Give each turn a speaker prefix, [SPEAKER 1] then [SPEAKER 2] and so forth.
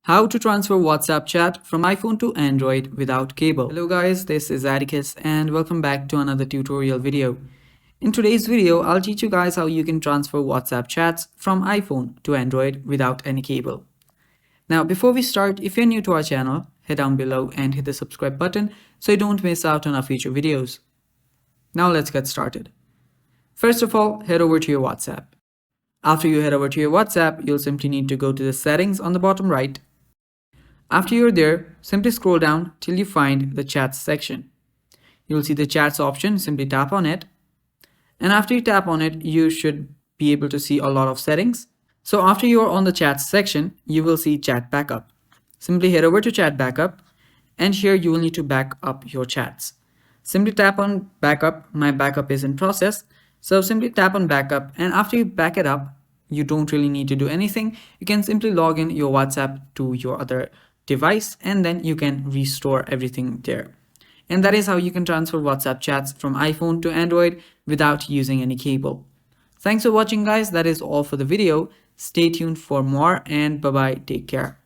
[SPEAKER 1] How to transfer WhatsApp chat from iPhone to Android without cable. Hello guys, this is Atticus and welcome back to another tutorial video. In today's video, I'll teach you guys how you can transfer WhatsApp chats from iPhone to Android without any cable. Now before we start, if you're new to our channel, head down below and hit the subscribe button so you don't miss out on our future videos. Now let's get started. First of all, head over to your WhatsApp. After you head over to your WhatsApp, you'll simply need to go to the settings on the bottom right. After you're there, simply scroll down till you find the chats section. You'll see the chats option, simply tap on it. And after you tap on it, you should be able to see a lot of settings. So after you're on the chats section, you will see chat backup. Simply head over to chat backup and here you will need to back up your chats. Simply tap on backup. My backup is in process. So simply tap on backup and after you back it up, you don't really need to do anything. You can simply log in your WhatsApp to your other device and then you can restore everything there. And that is how you can transfer WhatsApp chats from iPhone to Android without using any cable. Thanks for watching guys. That is all for the video. Stay tuned for more and bye bye. Take care.